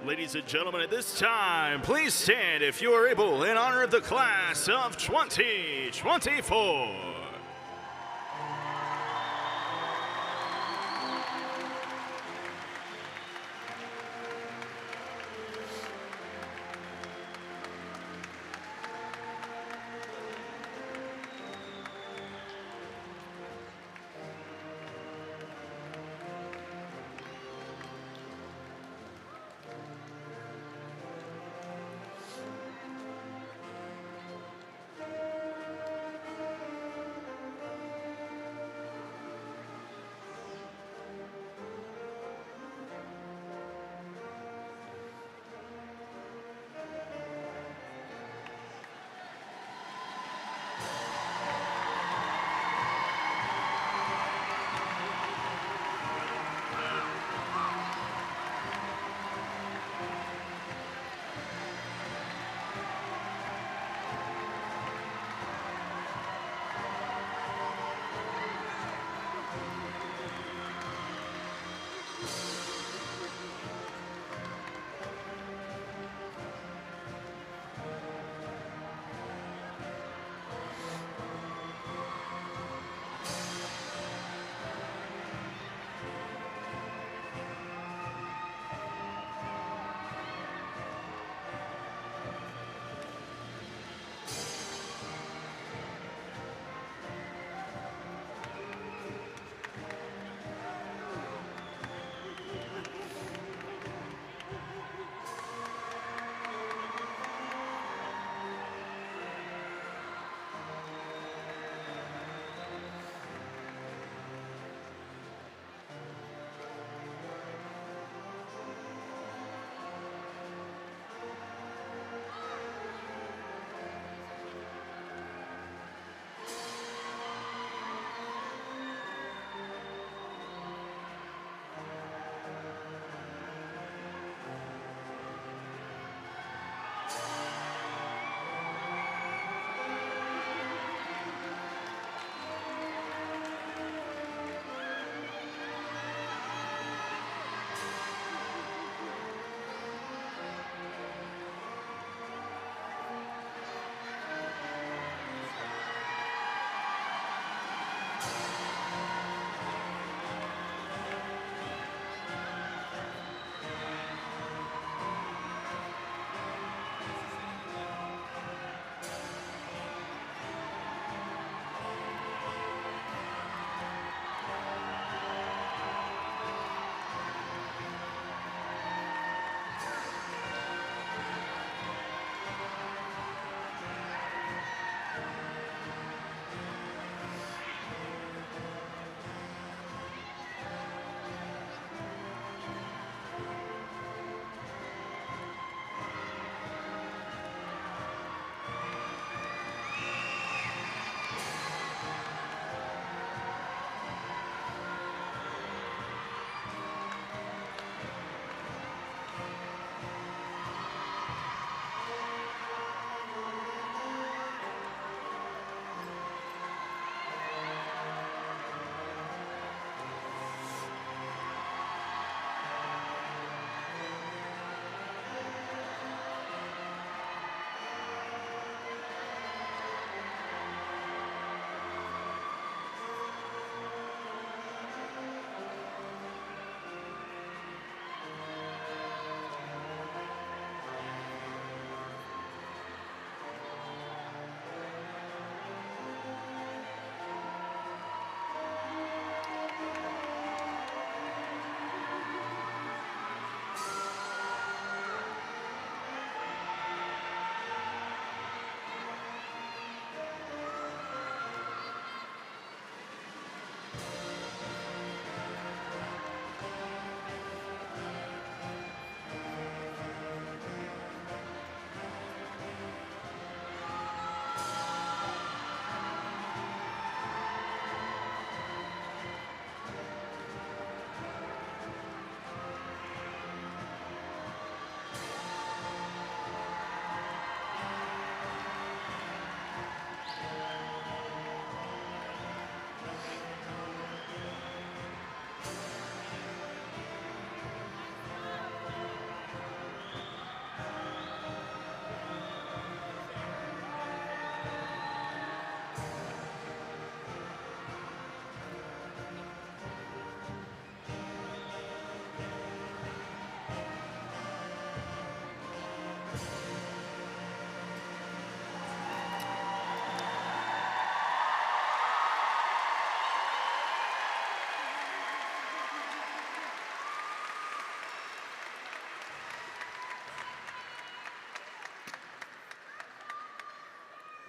Ladies and gentlemen, at this time, please stand if you are able in honor of the class of 2024.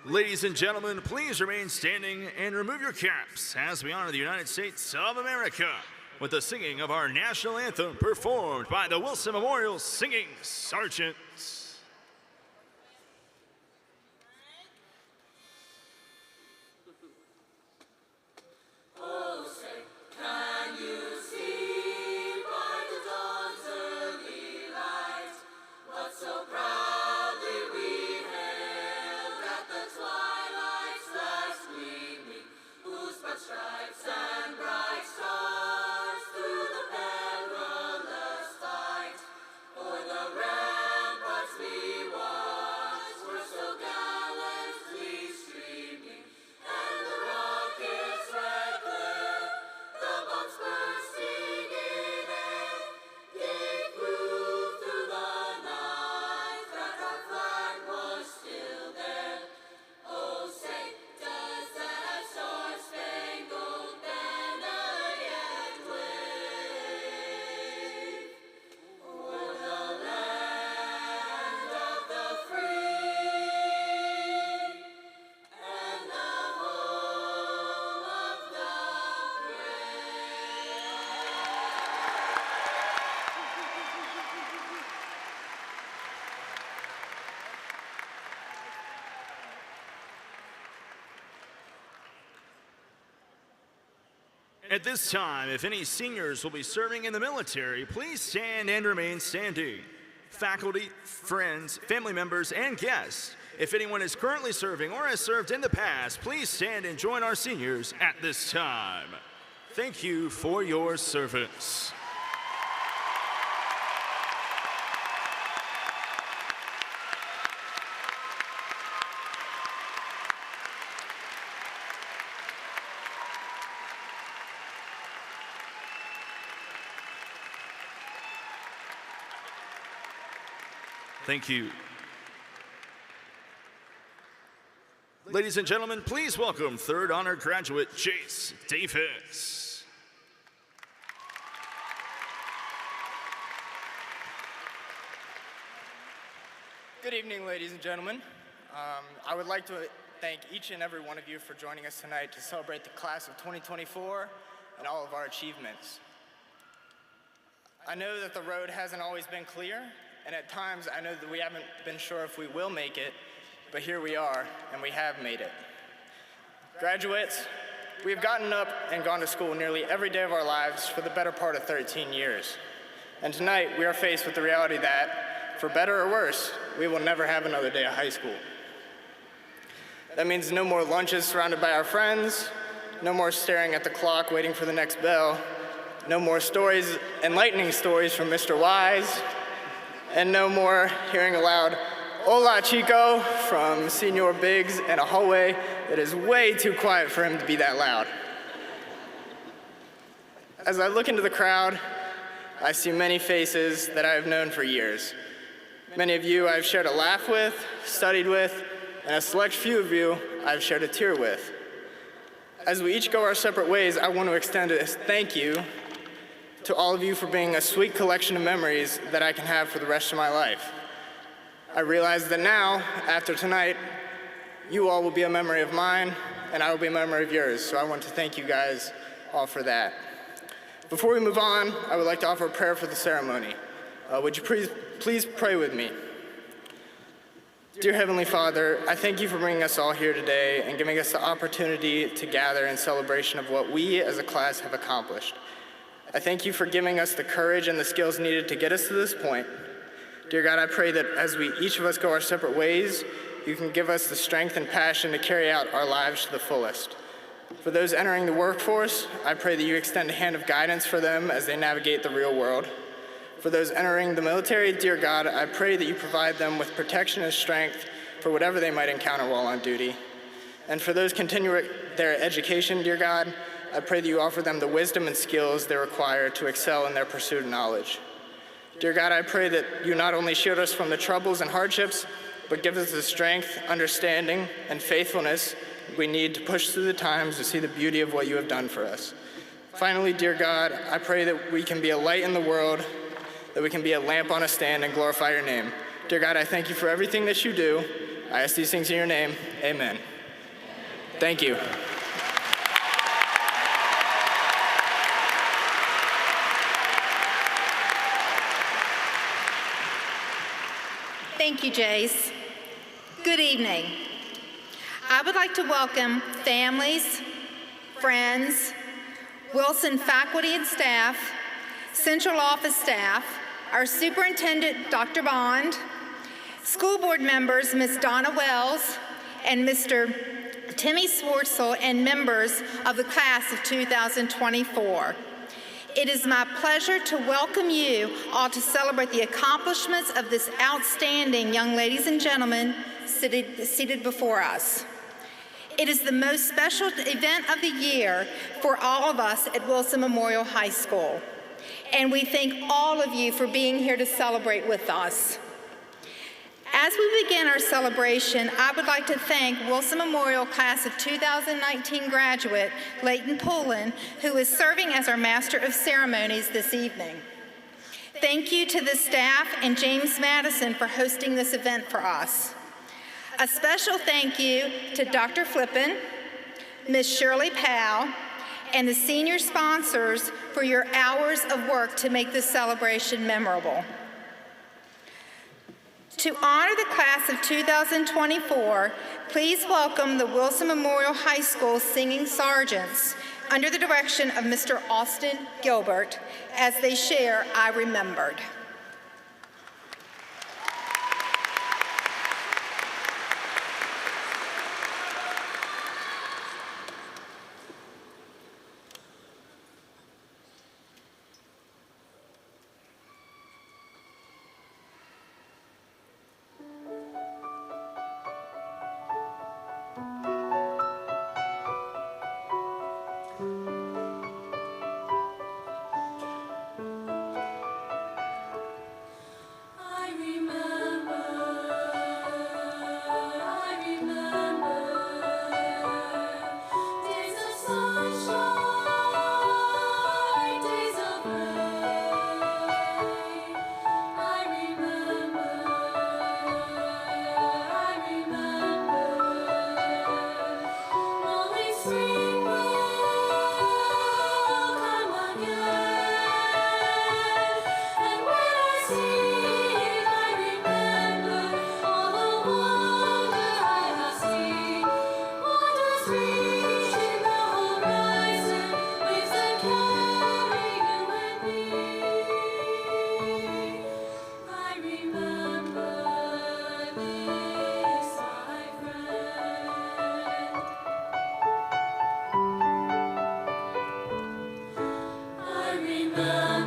Ladies and gentlemen, please remain standing and remove your caps as we honor the United States of America with the singing of our national anthem performed by the Wilson Memorial Singing Sergeants. At this time, if any seniors will be serving in the military, please stand and remain standing. Faculty, friends, family members, and guests, if anyone is currently serving or has served in the past, please stand and join our seniors at this time. Thank you for your service. Thank you. Ladies and gentlemen, please welcome third honor graduate Chase Davis. Good evening, ladies and gentlemen. I would like to thank each and every one of you for joining us tonight to celebrate the class of 2024 and all of our achievements. I know that the road hasn't always been clear, and at times I know that we haven't been sure if we will make it, but here we are, and we have made it. Graduates, we have gotten up and gone to school nearly every day of our lives for the better part of 13 years. And tonight, we are faced with the reality that, for better or worse, we will never have another day of high school. That means no more lunches surrounded by our friends, no more staring at the clock waiting for the next bell, no more stories, enlightening stories from Mr. Wise, and no more hearing aloud, "Hola, Chico," from Senor Biggs in a hallway that is way too quiet for him to be that loud. As I look into the crowd, I see many faces that I have known for years. Many of you I've shared a laugh with, studied with, and a select few of you I've shared a tear with. As we each go our separate ways, I want to extend a thank you to all of you for being a sweet collection of memories that I can have for the rest of my life. I realize that now, after tonight, you all will be a memory of mine, and I will be a memory of yours, so I want to thank you guys all for that. Before we move on, I would like to offer a prayer for the ceremony. Would you please pray with me? Dear Heavenly Father, I thank you for bringing us all here today and giving us the opportunity to gather in celebration of what we as a class have accomplished. I thank you for giving us the courage and the skills needed to get us to this point. Dear God, I pray that as we each of us go our separate ways, you can give us the strength and passion to carry out our lives to the fullest. For those entering the workforce, I pray that you extend a hand of guidance for them as they navigate the real world. For those entering the military, dear God, I pray that you provide them with protection and strength for whatever they might encounter while on duty. And for those continuing their education, dear God, I pray that you offer them the wisdom and skills they require to excel in their pursuit of knowledge. Dear God, I pray that you not only shield us from the troubles and hardships, but give us the strength, understanding, and faithfulness we need to push through the times to see the beauty of what you have done for us. Finally, dear God, I pray that we can be a light in the world, that we can be a lamp on a stand and glorify your name. Dear God, I thank you for everything that you do. I ask these things in your name. Amen. Thank you. Thank you, Jace. Good evening. I would like to welcome families, friends, Wilson faculty and staff, central office staff, our superintendent, Dr. Bond, school board members, Ms. Donna Wells, and Mr. Timmy Swartzel, and members of the class of 2024. It is my pleasure to welcome you all to celebrate the accomplishments of this outstanding young ladies and gentlemen seated before us. It is the most special event of the year for all of us at Wilson Memorial High School, and we thank all of you for being here to celebrate with us. As we begin our celebration, I would like to thank Wilson Memorial Class of 2019 graduate, Leighton Pullen, who is serving as our Master of Ceremonies this evening. Thank you to the staff and James Madison for hosting this event for us. A special thank you to Dr. Flippen, Ms. Shirley Powell, and the senior sponsors for your hours of work to make this celebration memorable. To honor the class of 2024, please welcome the Wilson Memorial High School Singing Sergeants under the direction of Mr. Austin Gilbert as they share I Remembered. I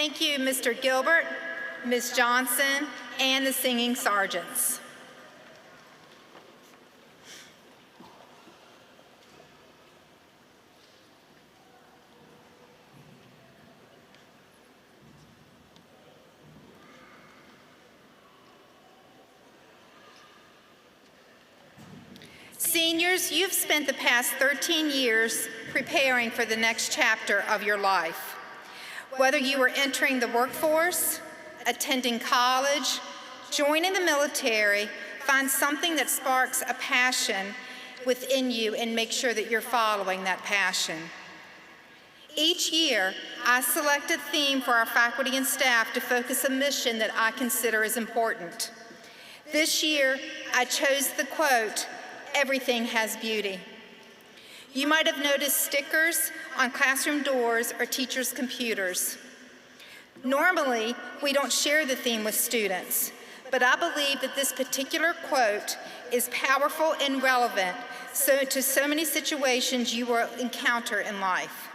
Thank you, Mr. Gilbert, Ms. Johnson, and the singing sergeants. Seniors, you've spent the past 13 years preparing for the next chapter of your life. Whether you are entering the workforce, attending college, joining the military, find something that sparks a passion within you and make sure that you're following that passion. Each year, I select a theme for our faculty and staff to focus a mission that I consider as important. This year, I chose the quote, "Everything has beauty." You might have noticed stickers on classroom doors or teachers' computers. Normally, we don't share the theme with students, but I believe that this particular quote is powerful and relevant to so many situations you will encounter in life.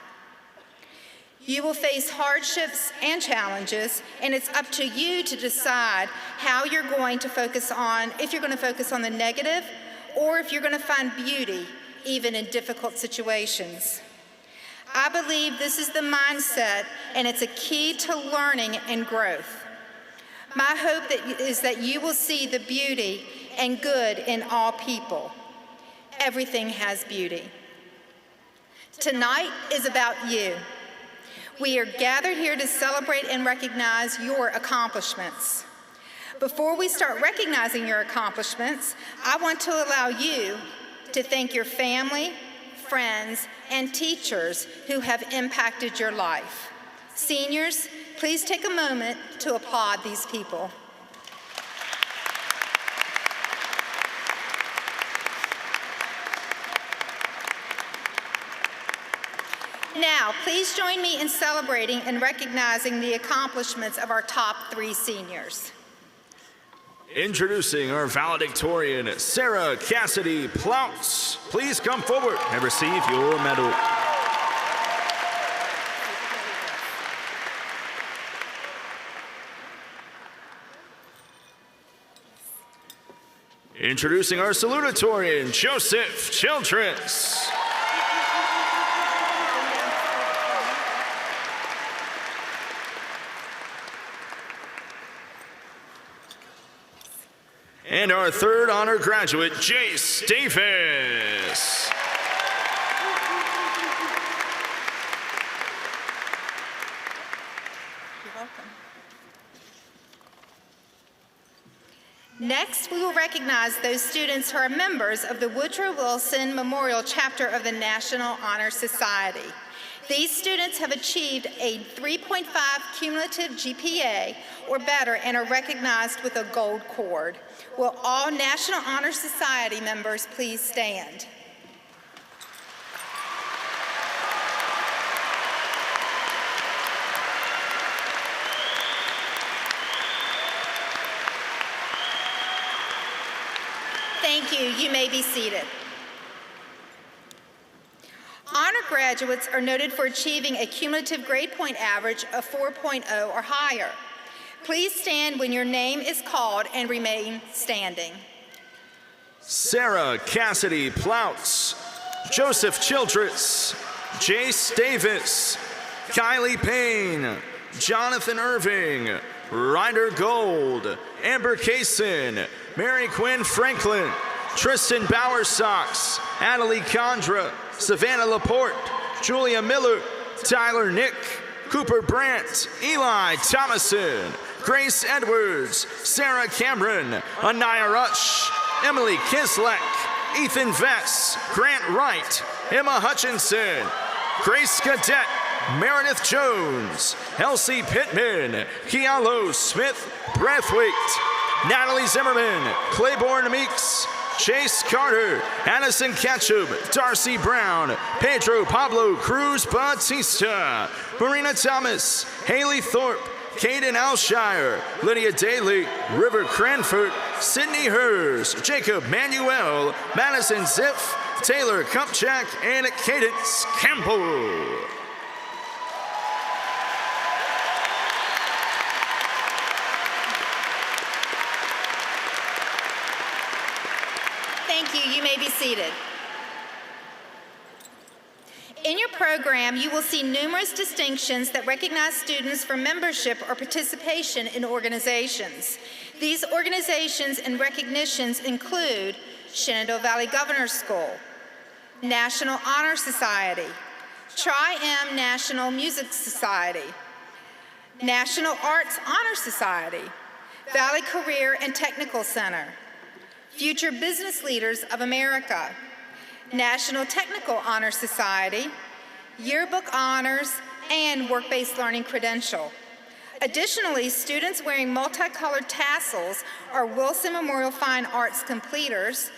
You will face hardships and challenges, and it's up to you to decide how you're going to focus on, if you're going to focus on the negative, or if you're going to find beauty even in difficult situations. I believe this is the mindset, and it's a key to learning and growth. My hope is that you will see the beauty and good in all people. Everything has beauty. Tonight is about you. We are gathered here to celebrate and recognize your accomplishments. Before we start recognizing your accomplishments, I want to allow you to thank your family, friends, and teachers who have impacted your life. Seniors, please take a moment to applaud these people. Now, please join me in celebrating and recognizing the accomplishments of our top 3 seniors. Introducing our valedictorian, Sarah Cassidy Plouts. Please come forward and receive your medal. Introducing our salutatorian, Joseph Childress. And our third honor graduate, Jace Davis. You're welcome. Next, we will recognize those students who are members of the Woodrow Wilson Memorial Chapter of the National Honor Society. These students have achieved a 3.5 cumulative GPA or better and are recognized with a gold cord. Will all National Honor Society members please stand? Thank you. You may be seated. Honor graduates are noted for achieving a cumulative grade point average of 4.0 or higher. Please stand when your name is called and remain standing. Sarah Cassidy Plouts, Joseph Childress, Jace Davis, Kylie Payne, Jonathan Irving, Ryder Gold, Amber Kaysen, Mary Quinn Franklin, Tristan Bowersox, Adelie Condra, Savannah Laporte, Julia Miller, Tyler Nick, Cooper Brandt, Eli Thomason, Grace Edwards, Sarah Cameron, Anaya Rush, Emily Kislek, Ethan Vess, Grant Wright, Emma Hutchinson, Grace Cadet, Meredith Jones, Elsie Pittman, Kealo Smith Brathwaite, Natalie Zimmerman, Claiborne Meeks, Chase Carter, Addison Ketchum, Darcy Brown, Pedro Pablo Cruz Batista, Marina Thomas, Haley Thorpe, Caden Alshire, Lydia Daly, River Cranford, Sydney Hers, Jacob Manuel, Madison Ziff, Taylor Kupchak, and Cadence Campbell. seated. In your program, you will see numerous distinctions that recognize students for membership or participation in organizations. These organizations and recognitions include Shenandoah Valley Governor's School, National Honor Society, Tri-M National Music Society, National Arts Honor Society, Valley Career and Technical Center, Future Business Leaders of America, National Technical Honor Society, Yearbook Honors, and Work-Based Learning Credential. Additionally, students wearing multicolored tassels are Wilson Memorial Fine Arts completers,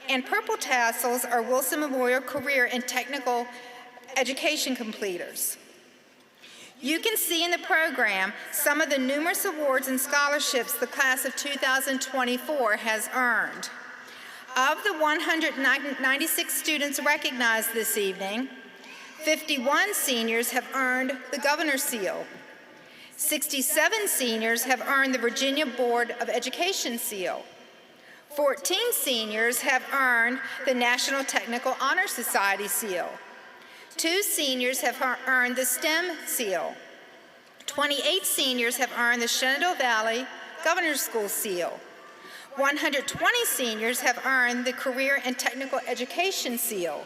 and purple tassels are Wilson Memorial Career and Technical Education completers. You can see in the program some of the numerous awards and scholarships the class of 2024 has earned. Of the 196 students recognized this evening, 51 seniors have earned the Governor's Seal. 67 seniors have earned the Virginia Board of Education Seal. 14 seniors have earned the National Technical Honor Society Seal. 2 seniors have earned the STEM Seal. 28 seniors have earned the Shenandoah Valley Governor's School Seal. 120 seniors have earned the Career and Technical Education Seal.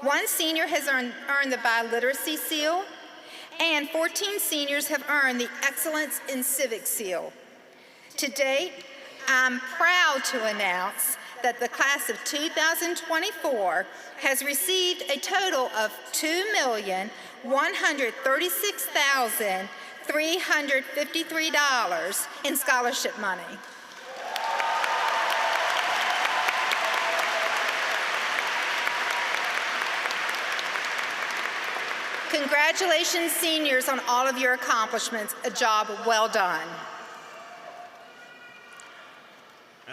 1 senior has earned the Biliteracy Seal, and 14 seniors have earned the Excellence in Civics Seal. To date, I'm proud to announce that the class of 2024 has received a total of $2,136,353 in scholarship money. Congratulations, seniors, on all of your accomplishments. A job well done.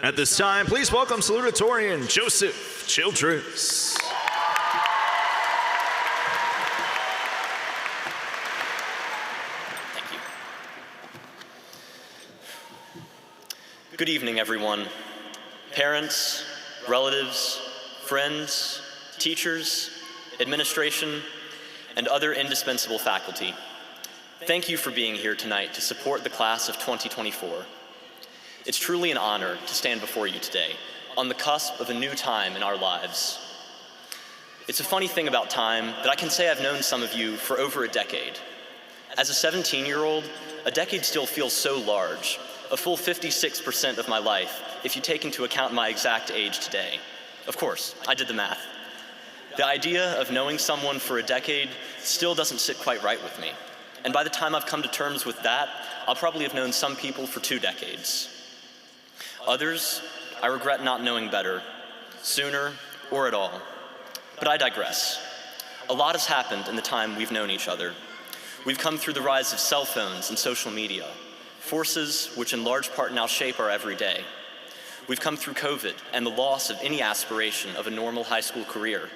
At this time, please welcome Salutatorian Joseph Childress. Thank you. Good evening, everyone. Parents, relatives, friends, teachers, administration, and other indispensable faculty. Thank you for being here tonight to support the class of 2024. It's truly an honor to stand before you today, on the cusp of a new time in our lives. It's a funny thing about time that I can say I've known some of you for over a decade. As a 17-year-old, a decade still feels so large, a full 56% of my life, if you take into account my exact age today. Of course, I did the math. The idea of knowing someone for a decade still doesn't sit quite right with me. And by the time I've come to terms with that, I'll probably have known some people for 2 decades. Others, I regret not knowing better, sooner or at all. But I digress. A lot has happened in the time we've known each other. We've come through the rise of cell phones and social media, forces which in large part now shape our everyday. We've come through COVID and the loss of any aspiration of a normal high school career.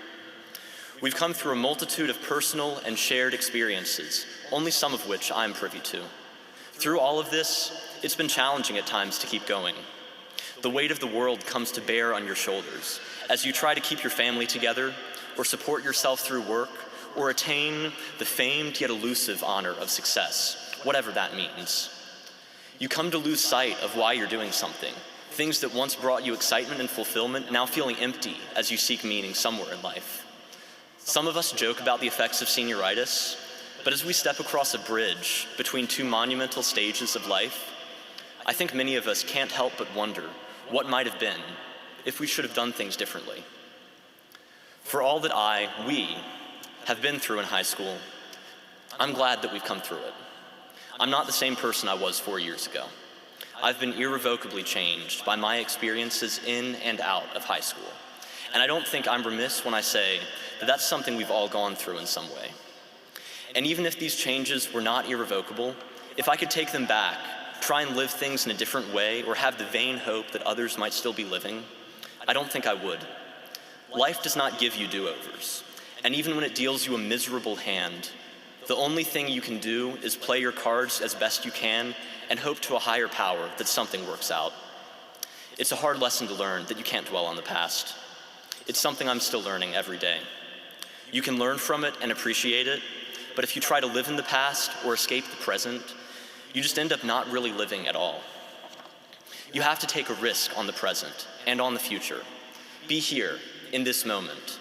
We've come through a multitude of personal and shared experiences, only some of which I'm privy to. Through all of this, it's been challenging at times to keep going. The weight of the world comes to bear on your shoulders as you try to keep your family together, or support yourself through work, or attain the famed yet elusive honor of success, whatever that means. You come to lose sight of why you're doing something. Things that once brought you excitement and fulfillment now feeling empty as you seek meaning somewhere in life. Some of us joke about the effects of senioritis, but as we step across a bridge between 2 monumental stages of life, I think many of us can't help but wonder what might have been if we should have done things differently. For all that we have been through in high school, I'm glad that we've come through it. I'm not the same person I was 4 years ago. I've been irrevocably changed by my experiences in and out of high school. And I don't think I'm remiss when I say that that's something we've all gone through in some way. And even if these changes were not irrevocable, if I could take them back, try and live things in a different way, or have the vain hope that others might still be living, I don't think I would. Life does not give you do-overs. And even when it deals you a miserable hand, the only thing you can do is play your cards as best you can and hope to a higher power that something works out. It's a hard lesson to learn that you can't dwell on the past. It's something I'm still learning every day. You can learn from it and appreciate it, but if you try to live in the past or escape the present, you just end up not really living at all. You have to take a risk on the present and on the future. Be here, in this moment.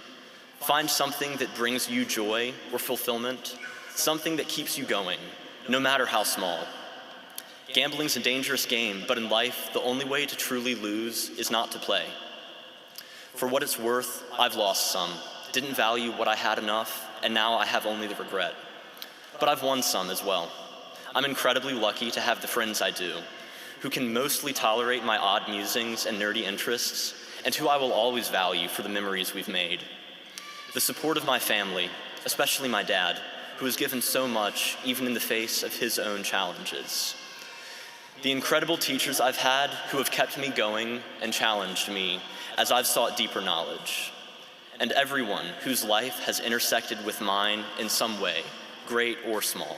Find something that brings you joy or fulfillment, something that keeps you going, no matter how small. Gambling's a dangerous game, but in life, the only way to truly lose is not to play. For what it's worth, I've lost some, didn't value what I had enough, and now I have only the regret. But I've won some as well. I'm incredibly lucky to have the friends I do, who can mostly tolerate my odd musings and nerdy interests, and who I will always value for the memories we've made. The support of my family, especially my dad, who has given so much, even in the face of his own challenges. The incredible teachers I've had who have kept me going and challenged me as I've sought deeper knowledge. And everyone whose life has intersected with mine in some way, great or small.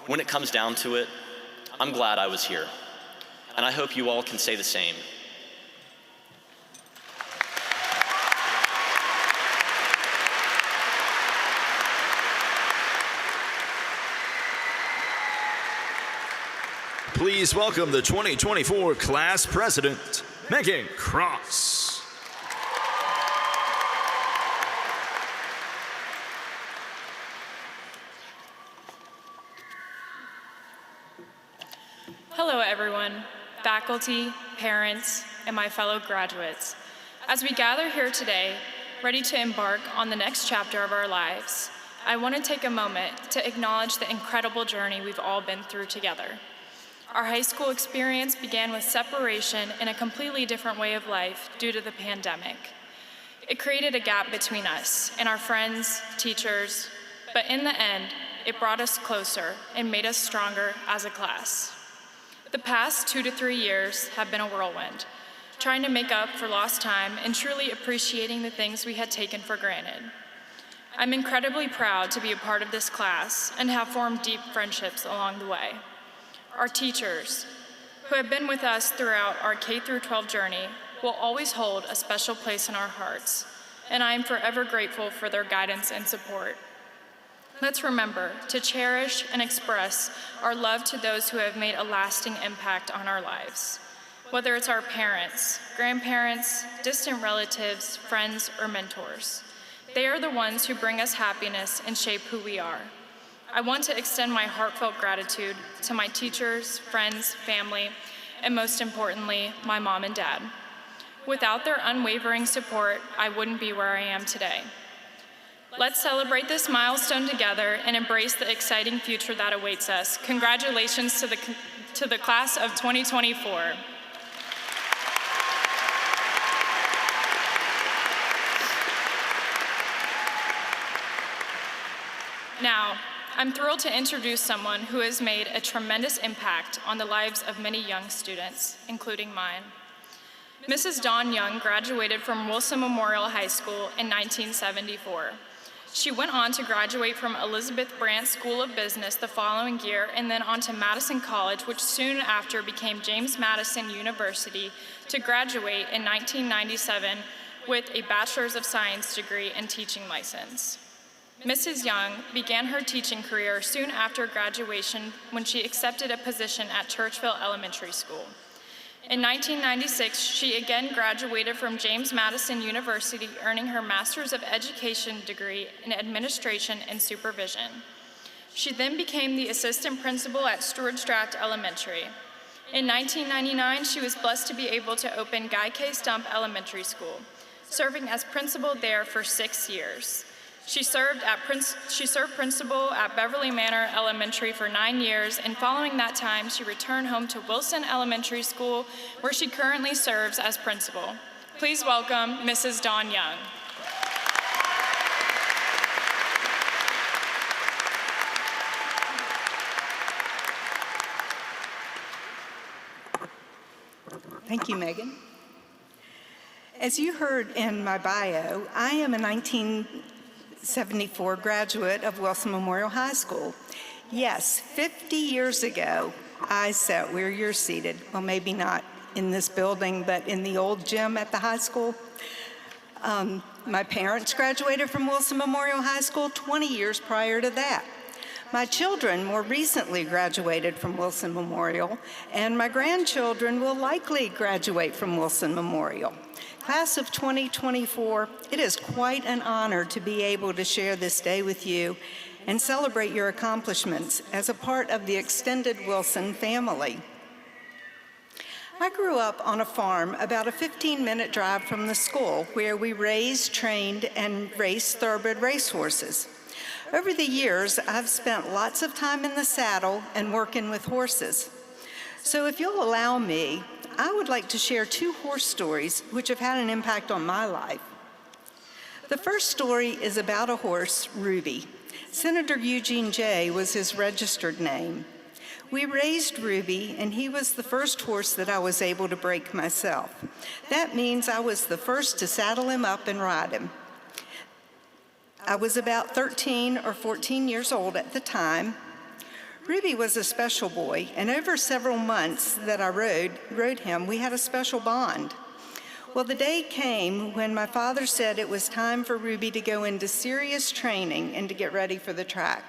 When it comes down to it, I'm glad I was here, and I hope you all can say the same. Please welcome the 2024 class president, Megan Cross. Hello everyone, faculty, parents, and my fellow graduates. As we gather here today, ready to embark on the next chapter of our lives, I want to take a moment to acknowledge the incredible journey we've all been through together. Our high school experience began with separation in a completely different way of life due to the pandemic. It created a gap between us and our friends, teachers, but in the end, it brought us closer and made us stronger as a class. The past 2 to 3 years have been a whirlwind, trying to make up for lost time and truly appreciating the things we had taken for granted. I'm incredibly proud to be a part of this class and have formed deep friendships along the way. Our teachers, who have been with us throughout our K-12 journey, will always hold a special place in our hearts, and I am forever grateful for their guidance and support. Let's remember to cherish and express our love to those who have made a lasting impact on our lives, whether it's our parents, grandparents, distant relatives, friends, or mentors. They are the ones who bring us happiness and shape who we are. I want to extend my heartfelt gratitude to my teachers, friends, family, and most importantly, my mom and dad. Without their unwavering support, I wouldn't be where I am today. Let's celebrate this milestone together and embrace the exciting future that awaits us. Congratulations to the class of 2024. Now, I'm thrilled to introduce someone who has made a tremendous impact on the lives of many young students, including mine. Mrs. Dawn Young graduated from Wilson Memorial High School in 1974. She went on to graduate from Elizabeth Brandt School of Business the following year and then on to Madison College, which soon after became James Madison University, to graduate in 1997 with a Bachelor's of Science degree and teaching license. Mrs. Young began her teaching career soon after graduation when she accepted a position at Churchville Elementary School. In 1996, she again graduated from James Madison University, earning her Master's of Education degree in Administration and Supervision. She then became the assistant principal at Stuart Draft Elementary. In 1999, she was blessed to be able to open Guy K. Stump Elementary School, serving as principal there for 6 years. She served principal at Beverly Manor Elementary for 9 years, and following that time, she returned home to Wilson Elementary School, where she currently serves as principal. Please welcome Mrs. Dawn Young. Thank you, Megan. As you heard in my bio, I am a 1974 graduate of Wilson Memorial High School. Yes, 50 years ago, I sat where you're seated. Well, maybe not in this building, but in the old gym at the high school. My parents graduated from Wilson Memorial High School 20 years prior to that. My children more recently graduated from Wilson Memorial, and my grandchildren will likely graduate from Wilson Memorial. Class of 2024, it is quite an honor to be able to share this day with you and celebrate your accomplishments as a part of the extended Wilson family. I grew up on a farm about a 15-minute drive from the school where we raised, trained, and raced thoroughbred racehorses. Over the years, I've spent lots of time in the saddle and working with horses. So if you'll allow me, I would like to share 2 horse stories which have had an impact on my life. The first story is about a horse, Ruby. Senator Eugene J. was his registered name. We raised Ruby, and he was the first horse that I was able to break myself. That means I was the first to saddle him up and ride him. I was about 13 or 14 years old at the time. Ruby was a special boy, and over several months that I rode him, we had a special bond. Well, the day came when my father said it was time for Ruby to go into serious training and to get ready for the track.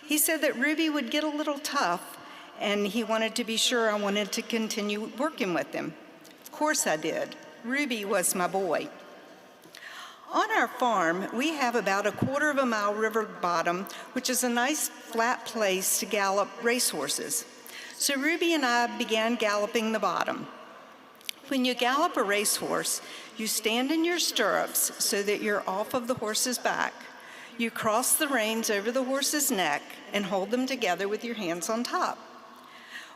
He said that Ruby would get a little tough, and he wanted to be sure I wanted to continue working with him. Of course I did. Ruby was my boy. On our farm, we have about a 1/4 mile river bottom, which is a nice flat place to gallop racehorses. So Ruby and I began galloping the bottom. When you gallop a racehorse, you stand in your stirrups so that you're off of the horse's back. You cross the reins over the horse's neck and hold them together with your hands on top.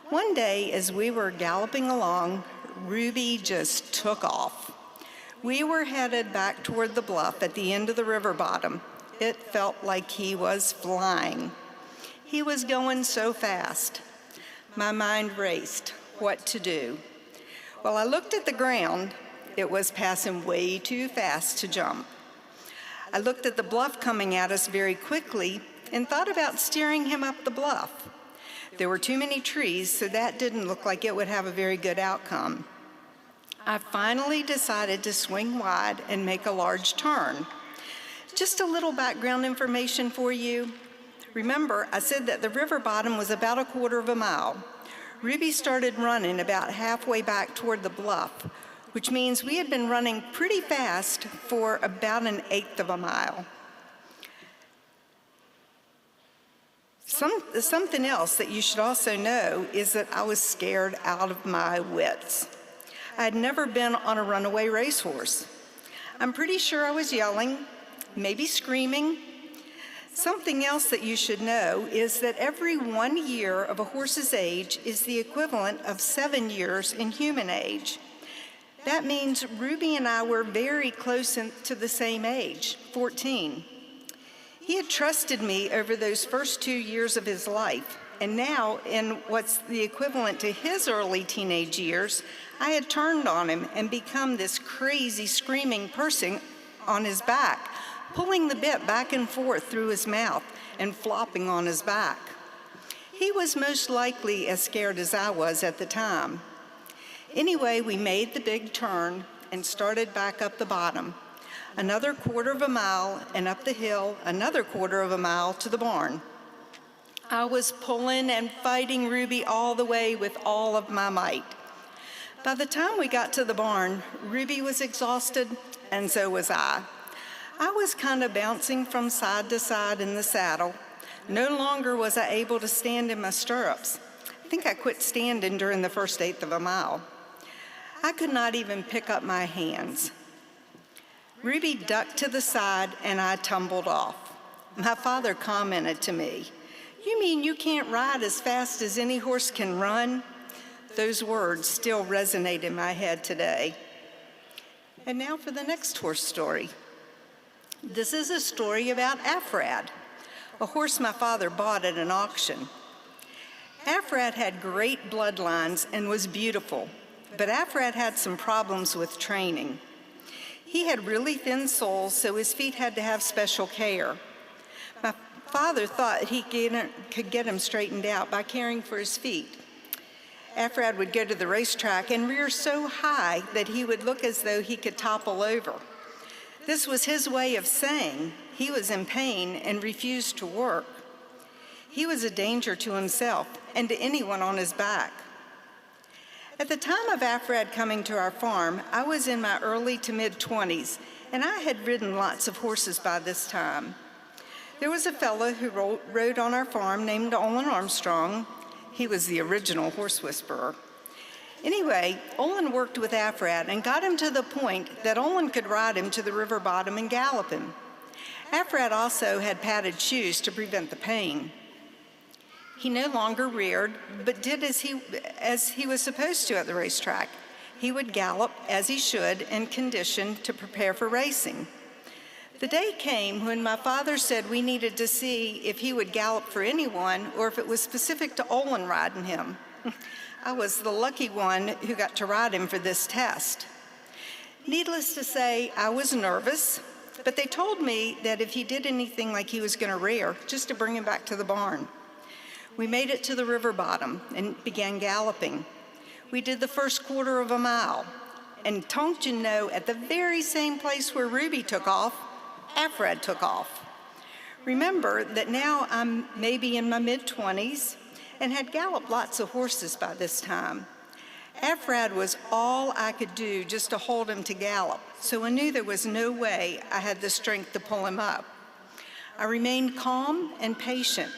One day, as we were galloping along, Ruby just took off. We were headed back toward the bluff at the end of the river bottom. It felt like he was flying. He was going so fast. My mind raced. What to do? Well, I looked at the ground. It was passing way too fast to jump. I looked at the bluff coming at us very quickly and thought about steering him up the bluff. There were too many trees, so that didn't look like it would have a very good outcome. I finally decided to swing wide and make a large turn. Just a little background information for you. Remember, I said that the river bottom was about a 1/4 mile. Ruby started running about halfway back toward the bluff, which means we had been running pretty fast for about 1/8 mile. Something else that you should also know is that I was scared out of my wits. I had never been on a runaway racehorse. I'm pretty sure I was yelling, maybe screaming. Something else that you should know is that every 1 year of a horse's age is the equivalent of 7 years in human age. That means Ruby and I were very close to the same age, 14. He had trusted me over those first 2 years of his life, and now in what's the equivalent to his early teenage years, I had turned on him and become this crazy screaming person on his back, pulling the bit back and forth through his mouth and flopping on his back. He was most likely as scared as I was at the time. Anyway, we made the big turn and started back up the bottom. Another 1/4 mile and up the hill, another 1/4 mile to the barn. I was pulling and fighting Ruby all the way with all of my might. By the time we got to the barn, Ruby was exhausted, and so was I. I was kind of bouncing from side to side in the saddle. No longer was I able to stand in my stirrups. I think I quit standing during the first 1/8 mile. I could not even pick up my hands. Ruby ducked to the side, and I tumbled off. My father commented to me, "You mean you can't ride as fast as any horse can run?" Those words still resonate in my head today. And now for the next horse story. This is a story about Afrad, a horse my father bought at an auction. Afrad had great bloodlines and was beautiful, but Afrad had some problems with training. He had really thin soles, so his feet had to have special care. My father thought he could get him straightened out by caring for his feet. Afrad would go to the racetrack and rear so high that he would look as though he could topple over. This was his way of saying he was in pain and refused to work. He was a danger to himself and to anyone on his back. At the time of Afrad coming to our farm, I was in my early to mid-20s, and I had ridden lots of horses by this time. There was a fellow who rode on our farm named Olin Armstrong. He was the original horse whisperer. Anyway, Olin worked with Afrad and got him to the point that Olin could ride him to the river bottom and gallop him. Afrad also had padded shoes to prevent the pain. He no longer reared, but did as he was supposed to at the racetrack. He would gallop as he should and condition to prepare for racing. The day came when my father said we needed to see if he would gallop for anyone or if it was specific to Olin riding him. I was the lucky one who got to ride him for this test. Needless to say, I was nervous, but they told me that if he did anything like he was going to rear, just to bring him back to the barn. We made it to the river bottom and began galloping. We did the first quarter of a mile, and don't you know, at the very same place where Ruby took off, Afrad took off. Remember that now I'm maybe in my mid-20s and had galloped lots of horses by this time. Afrad was all I could do just to hold him to gallop, so I knew there was no way I had the strength to pull him up. I remained calm and patient.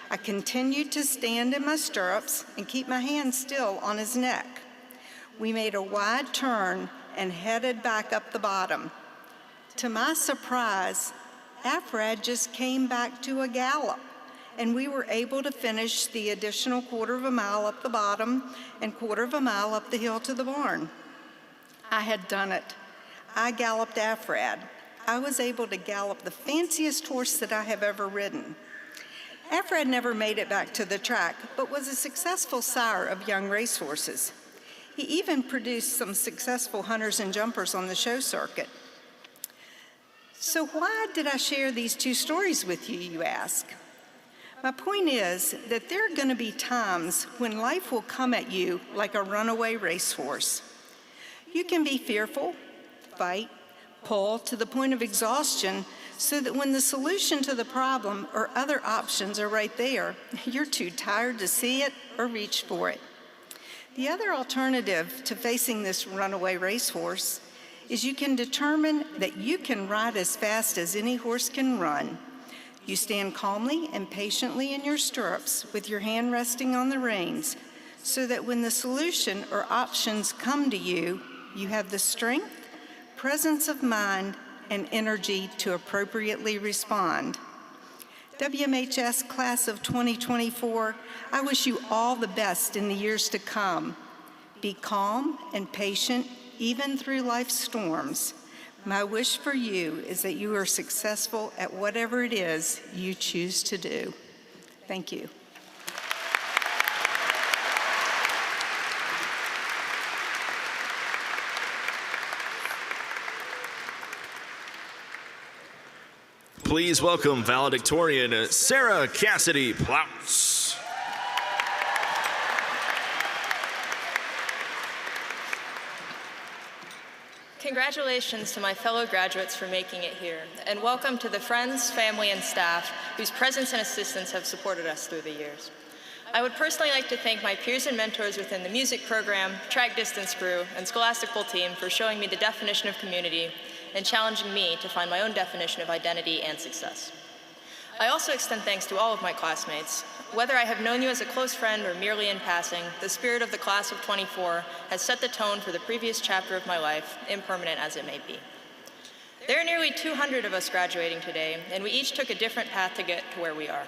I continued to stand in my stirrups and keep my hand still on his neck. We made a wide turn and headed back up the bottom. To my surprise, Afrad just came back to a gallop, and we were able to finish the additional quarter of a mile up the bottom and quarter of a mile up the hill to the barn. I had done it. I galloped Afrad. I was able to gallop the fanciest horse that I have ever ridden. Afrad never made it back to the track, but was a successful sire of young racehorses. He even produced some successful hunters and jumpers on the show circuit. So why did I share these two stories with you, you ask? My point is that there are going to be times when life will come at you like a runaway racehorse. You can be fearful, fight, pull to the point of exhaustion so that when the solution to the problem or other options are right there, you're too tired to see it or reach for it. The other alternative to facing this runaway racehorse is you can determine that you can ride as fast as any horse can run. You stand calmly and patiently in your stirrups with your hand resting on the reins so that when the solution or options come to you, you have the strength, presence of mind, and energy to appropriately respond. WMHS Class of 2024, I wish you all the best in the years to come. Be calm and patient even through life's storms. My wish for you is that you are successful at whatever it is you choose to do. Thank you. Please welcome valedictorian Sarah Cassidy Ploutz. Congratulations to my fellow graduates for making it here, and welcome to the friends, family, and staff whose presence and assistance have supported us through the years. I would personally like to thank my peers and mentors within the music program, track distance crew, and scholastical team for showing me the definition of community and challenging me to find my own definition of identity and success. I also extend thanks to all of my classmates. Whether I have known you as a close friend or merely in passing, the spirit of the class of 24 has set the tone for the previous chapter of my life, impermanent as it may be. There are nearly 200 of us graduating today, and we each took a different path to get to where we are.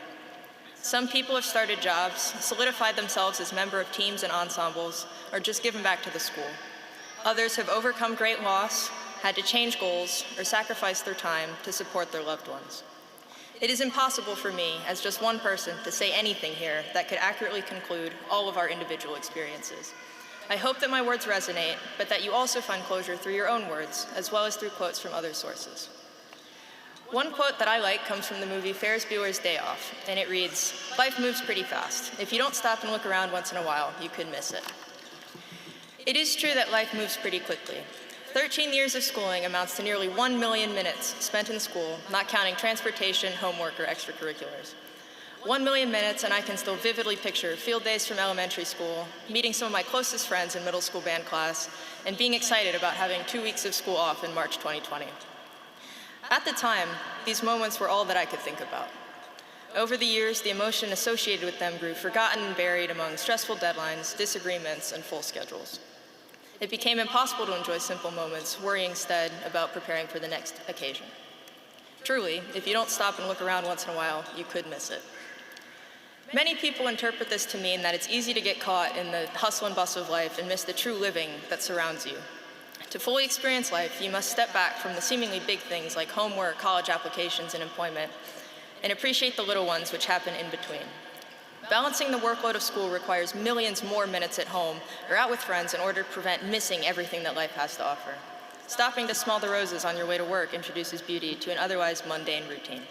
Some people have started jobs, solidified themselves as member of teams and ensembles, or just given back to the school. Others have overcome great loss, had to change goals, or sacrifice their time to support their loved ones. It is impossible for me, as just one person, to say anything here that could accurately conclude all of our individual experiences. I hope that my words resonate, but that you also find closure through your own words, as well as through quotes from other sources. One quote that I like comes from the movie Ferris Bueller's Day Off, and it reads, "Life moves pretty fast. If you don't stop and look around once in a while, you could miss it." It is true that life moves pretty quickly. 13 years of schooling amounts to nearly 1 million minutes spent in school, not counting transportation, homework, or extracurriculars. 1 million minutes, and I can still vividly picture field days from elementary school, meeting some of my closest friends in middle school band class, and being excited about having 2 weeks of school off in March 2020. At the time, these moments were all that I could think about. Over the years, the emotion associated with them grew forgotten and buried among stressful deadlines, disagreements, and full schedules. It became impossible to enjoy simple moments, worrying instead about preparing for the next occasion. Truly, if you don't stop and look around once in a while, you could miss it. Many people interpret this to mean that it's easy to get caught in the hustle and bustle of life and miss the true living that surrounds you. To fully experience life, you must step back from the seemingly big things like homework, college applications, and employment, and appreciate the little ones which happen in between. Balancing the workload of school requires millions more minutes at home or out with friends in order to prevent missing everything that life has to offer. Stopping to smell the roses on your way to work introduces beauty to an otherwise mundane routine.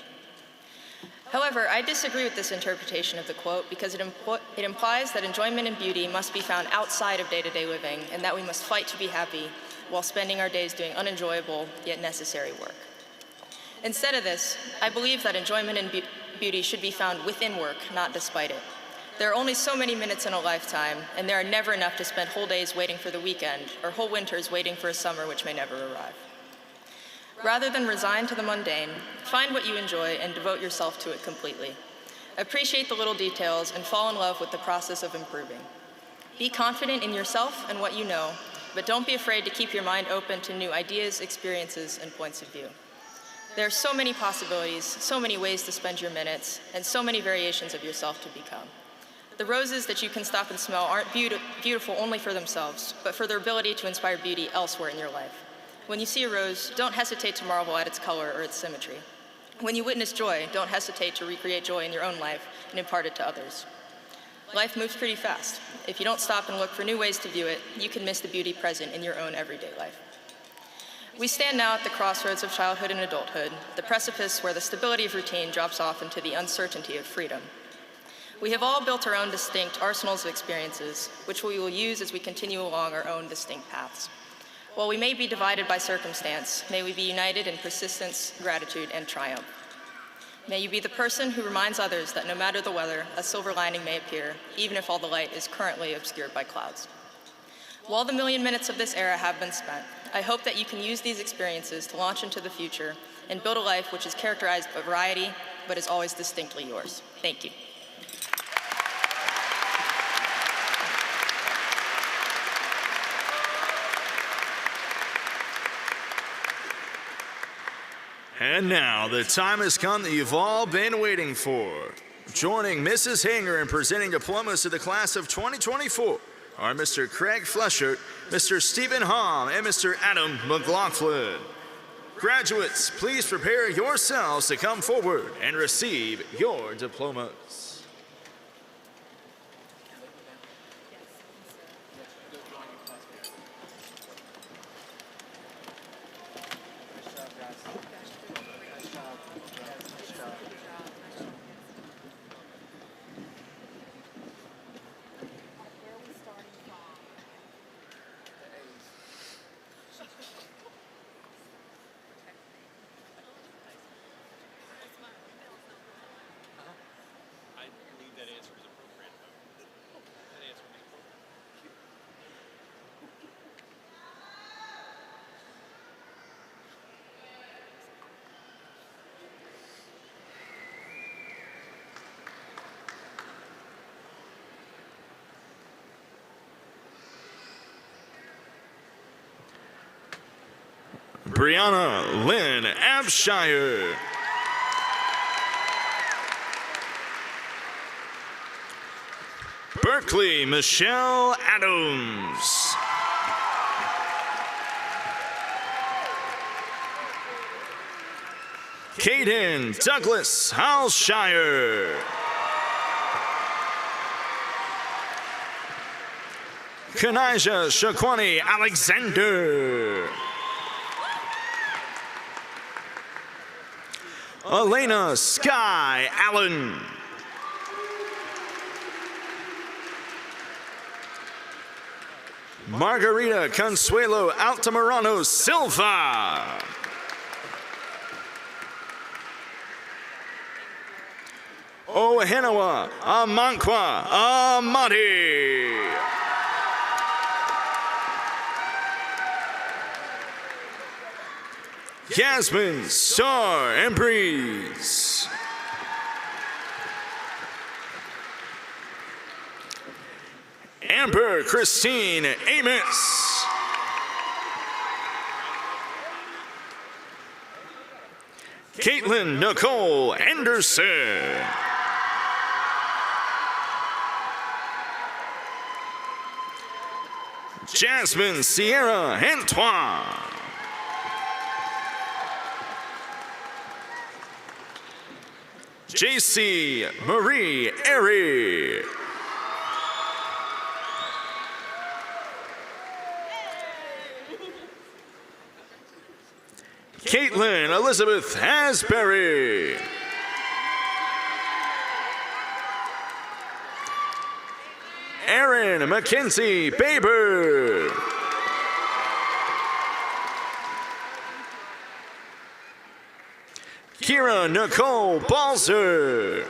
However, I disagree with this interpretation of the quote because it implies that enjoyment and beauty must be found outside of day-to-day living and that we must fight to be happy while spending our days doing unenjoyable yet necessary work. Instead of this, I believe that enjoyment and beauty should be found within work, not despite it. There are only so many minutes in a lifetime, and there are never enough to spend whole days waiting for the weekend or whole winters waiting for a summer which may never arrive. Rather than resign to the mundane, find what you enjoy and devote yourself to it completely. Appreciate the little details and fall in love with the process of improving. Be confident in yourself and what you know, but don't be afraid to keep your mind open to new ideas, experiences, and points of view. There are so many possibilities, so many ways to spend your minutes, and so many variations of yourself to become. The roses that you can stop and smell aren't beautiful only for themselves, but for their ability to inspire beauty elsewhere in your life. When you see a rose, don't hesitate to marvel at its color or its symmetry. When you witness joy, don't hesitate to recreate joy in your own life and impart it to others. Life moves pretty fast. If you don't stop and look for new ways to view it, you can miss the beauty present in your own everyday life. We stand now at the crossroads of childhood and adulthood, the precipice where the stability of routine drops off into the uncertainty of freedom. We have all built our own distinct arsenals of experiences, which we will use as we continue along our own distinct paths. While we may be divided by circumstance, may we be united in persistence, gratitude, and triumph. May you be the person who reminds others that no matter the weather, a silver lining may appear, even if all the light is currently obscured by clouds. While the million minutes of this era have been spent, I hope that you can use these experiences to launch into the future and build a life which is characterized by variety, but is always distinctly yours. Thank you. And now, the time has come that you've all been waiting for. Joining Mrs. Hanger in presenting diplomas to the class of 2024 are Mr. Craig Fleshert, Mr. Stephen Hom, and Mr. Adam McLaughlin. Graduates, please prepare yourselves to come forward and receive your diplomas. Brianna Lynn Abshire. Berkeley Michelle Adams. Caden Douglas Halshire. Kanijah Shaquani Alexander. Elena Sky Allen. Margarita Consuelo Altamirano Silva. Ohenawa Amankwa Amati. Yasmin Star Embreeze. Amber Christine Amos. Caitlin Nicole Anderson. Jasmine Sierra Antoine. JC Marie Airy. Caitlin Elizabeth Asbury. Erin Mackenzie Baber. Kira Nicole Balzer.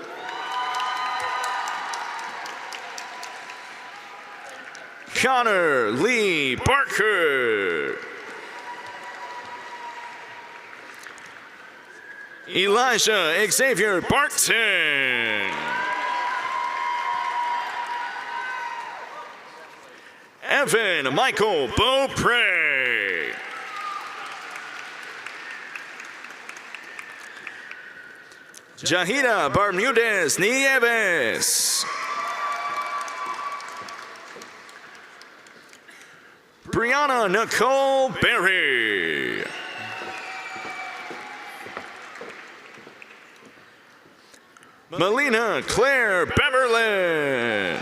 Connor Lee Barker. Elijah Xavier Barton. Evan Michael Beaupre. Jahida Bermudez Nieves. Brianna Nicole Berry. Melina Claire Beverland.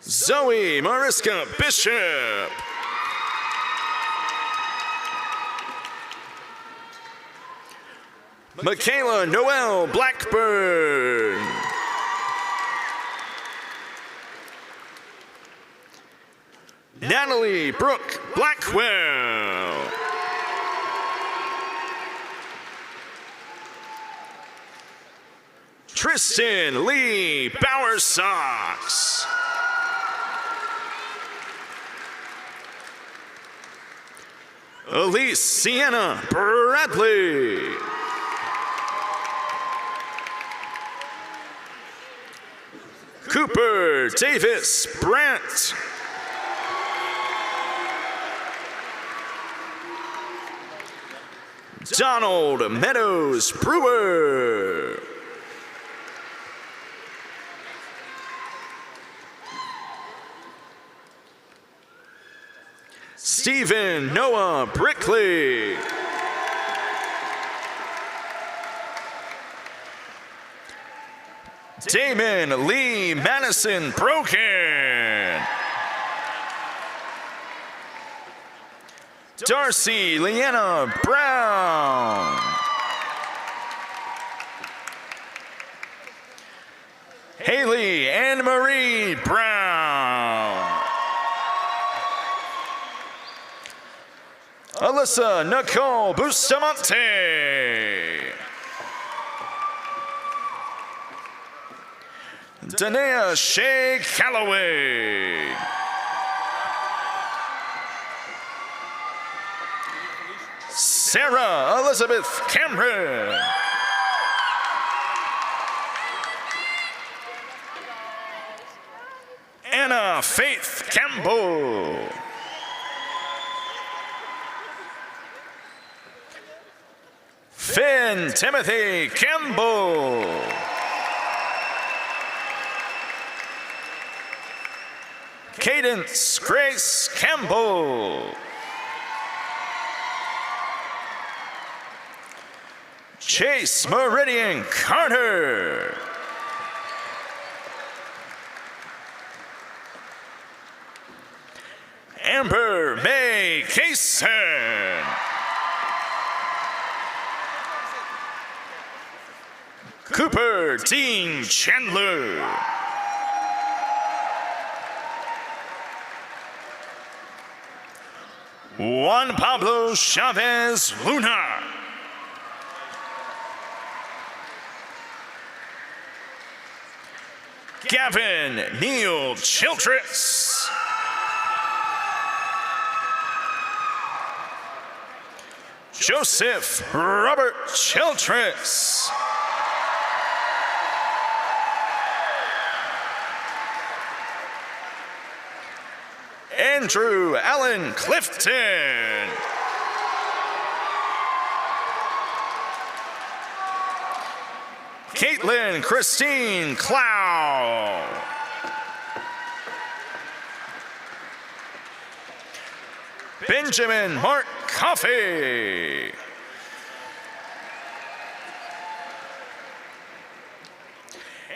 Zoe Mariska Bishop. Michaela Noel Blackburn. Natalie Brooke Blackwell. Tristan Lee Bowersox. Elise Sienna Bradley. Cooper Davis Brandt. Donald Meadows Brewer. Stephen Noah Brickley. Damon Lee Madison Broken. Darcy Leanna Brown. Haley Anne Marie Brown. Alyssa Nicole Bustamante. Danae Shea Calloway. Sarah Elizabeth Cameron. Anna Faith Campbell. Finn Timothy Campbell. Cadence Grace Campbell. Chase Meridian Carter. Amber May Kaysen. Cooper Dean Chandler. Juan Pablo Chavez Luna. Gavin Neil Childress. Joseph Robert Childress. Andrew Allen Clifton. Caitlin Christine Clow. Benjamin Mark Coffey.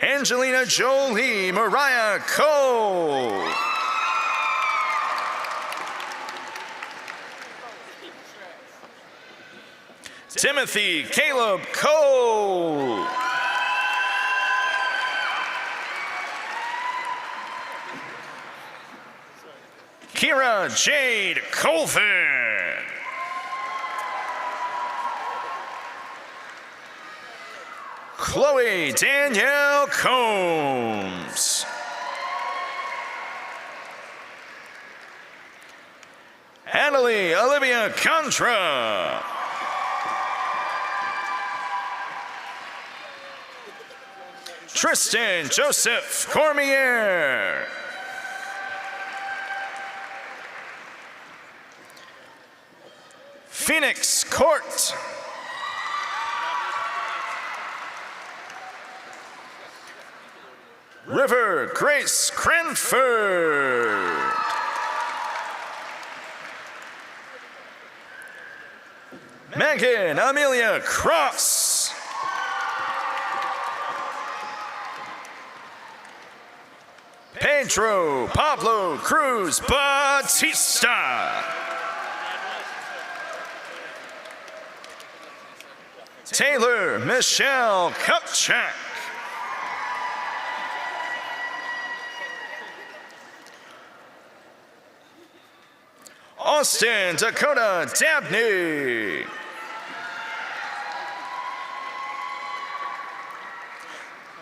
Angelina Jolie Mariah Cole. Timothy Caleb Cole. Kira Jade Colvin. Chloe Danielle Combs. Adelie Olivia Contra. Tristan Joseph Cormier. Phoenix Court. River Grace Cranford. Megan Amelia Cross. Pedro Pablo Cruz Batista. Taylor Michelle Kupchak. Austin Dakota Dabney.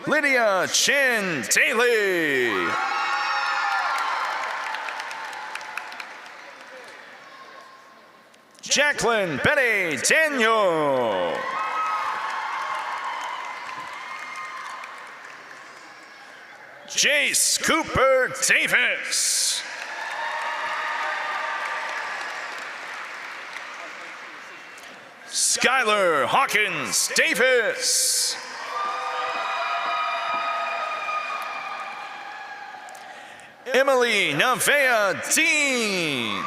Lydia Chin Daly. Jacqueline Betty Daniel. Jace Cooper Davis. Skylar Hawkins Davis. Emily Navea Dean.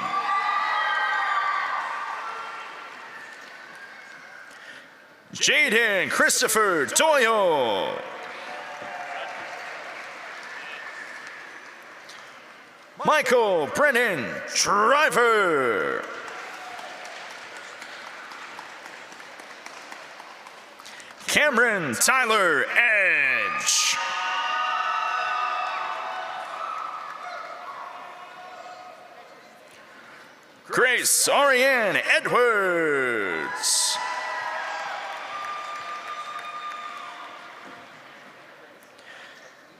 Jaden Christopher Doyle. Michael Brennan Driver. Cameron Tyler Edge. Grace Ariane Edwards.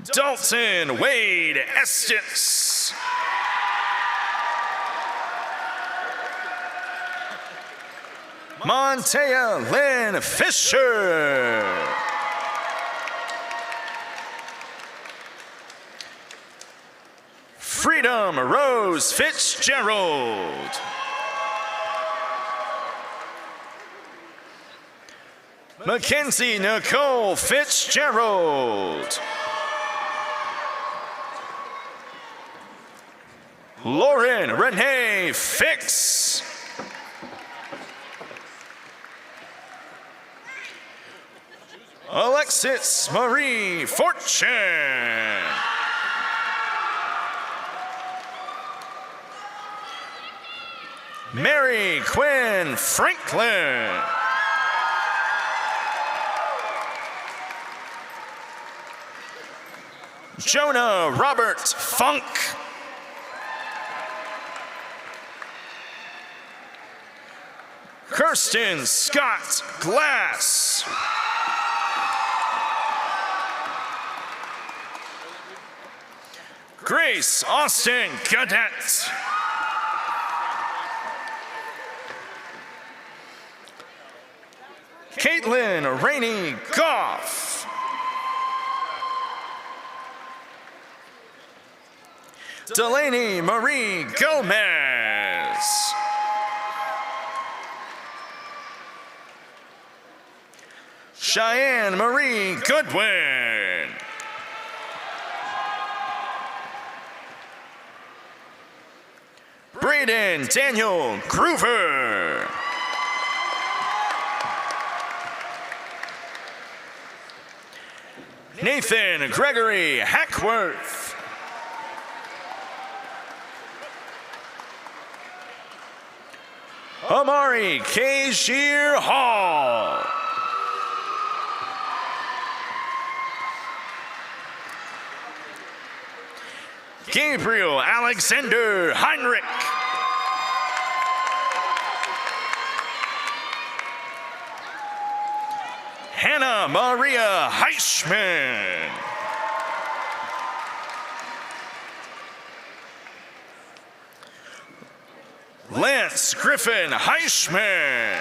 Dalton Wade Estes. Montea Lynn Fisher. Freedom Rose Fitzgerald. Mackenzie Nicole Fitzgerald. Lauren Renee Fix. Alexis Marie Fortune. Mary Quinn Franklin. Jonah Robert Funk. Kirsten Scott Glass. Grace Austin Gadet. Caitlin Rainey Goff. Delaney Marie Gomez. Cheyenne Marie Goodwin. Braden Daniel Groover. Nathan Gregory Hackworth. Amari K. Shear Hall. Gabriel Alexander Heinrich. Hannah Maria Heischman. Lance Griffin Heischman.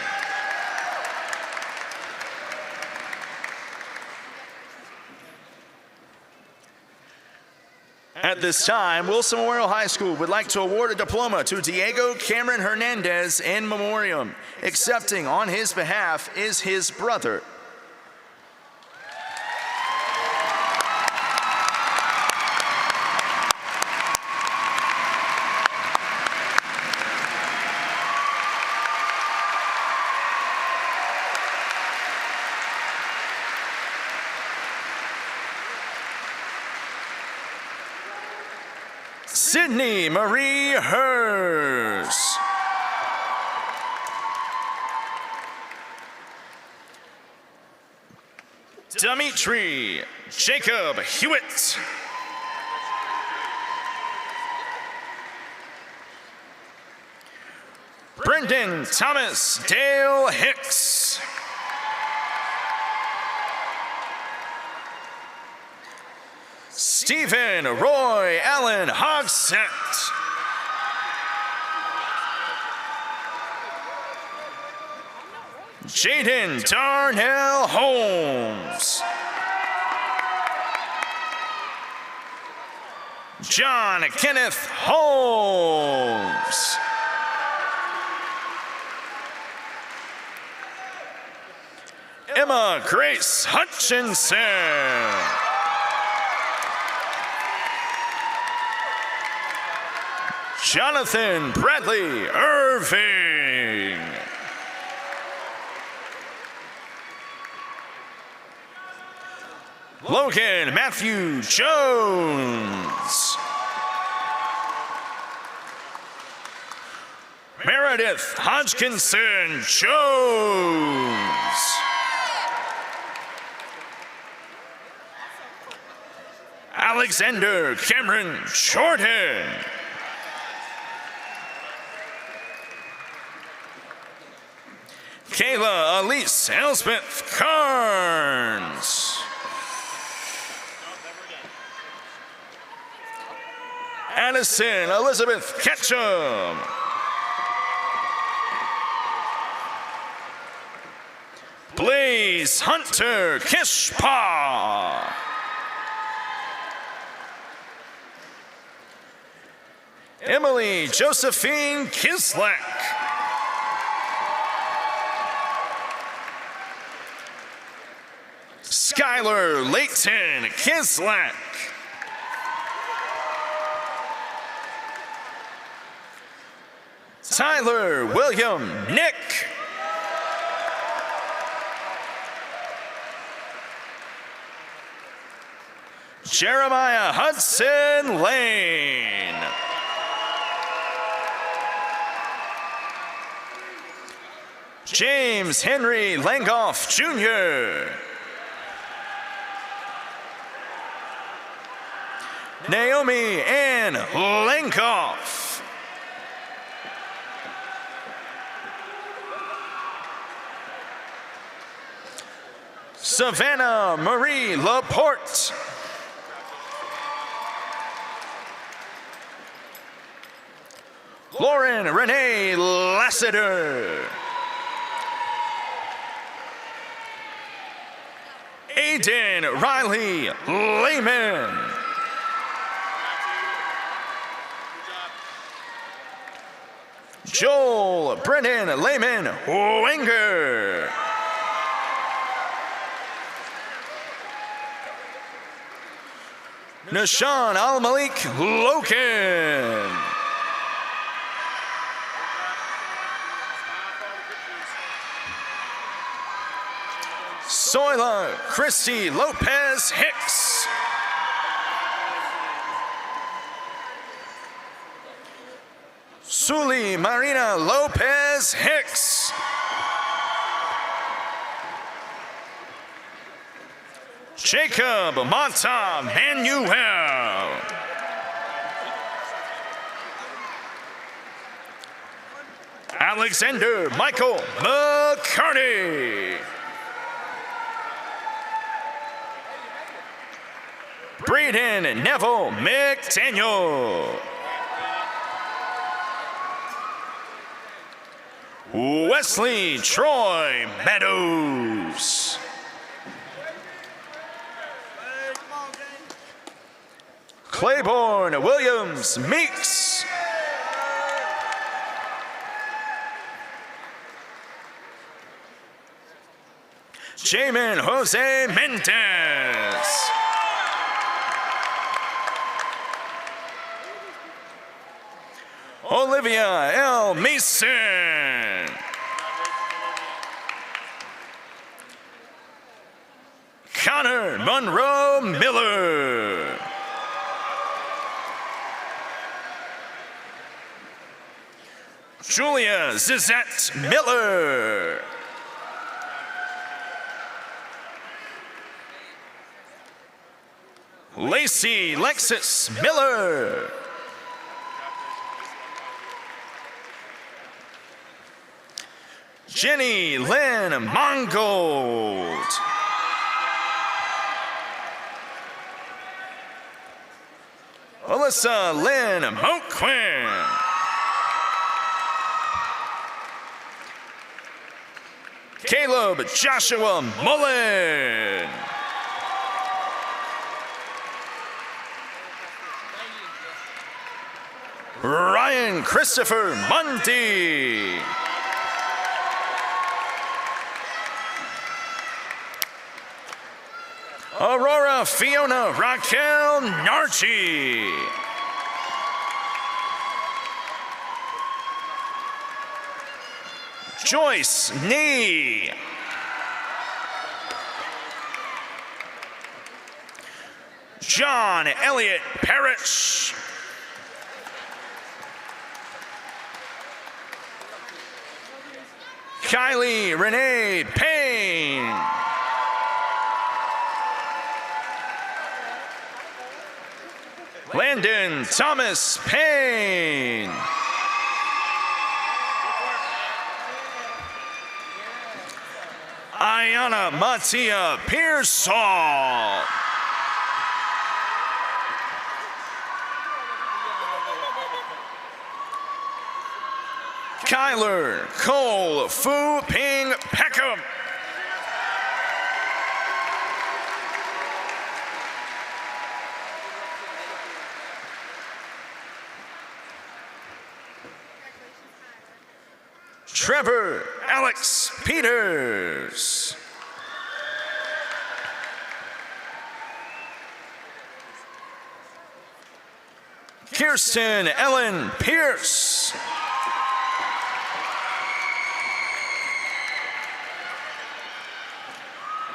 At this time, Wilson Memorial High School would like to award a diploma to Diego Cameron Hernandez in memoriam. Accepting on his behalf is his brother. Sydney Marie Hers. Dimitri Jacob Hewitt. Brendan Thomas Dale Hicks. Stephen Roy Allen Hogsett. Jaden Darnell Holmes. John Kenneth Holmes. Emma Grace Hutchinson. Jonathan Bradley Irving. Logan Matthew Jones. Meredith Hodgkinson Jones. Alexander Cameron Jordan. Kayla Elise Elspeth Carnes. Addison Elizabeth Ketchum. Blaze Hunter Kishpa. Emily Josephine Kislek. Skylar Layton Kislek. Tyler William Nick. Jeremiah Hudson Lane. James Henry Langoff Jr. Naomi Ann Lenkoff. Savannah Marie Laporte. Lauren Renee Lassiter. Aiden Riley Lehman. Joel Brennan Lehman Wenger. Nashawn Al-Malik Loken. Soila Christy Lopez Hicks. Suli Marina Lopez Hicks. Jacob Monta Manuel. Alexander Michael McCarty. Braden Neville McDaniel. Wesley Troy Meadows. Claiborne Williams Meeks. Jamin Jose Mendez. Olivia L. Mason. Connor Monroe Miller. Julia Zizette Miller. Lacey Lexus Miller. Jenny Lynn Mongold. Alyssa Lynn Moquin. Caleb Joshua Mullen. Ryan Christopher Mundy. Aurora Fiona Raquel Narchi. Joyce Nee. John Elliott Parrish. Kylie Renee Payne. Landon Thomas Payne. Ayana Matia Pearsall. Kyler Cole Fu Ping Peckham. Trevor Alex Peters. Kirsten Ellen Pierce.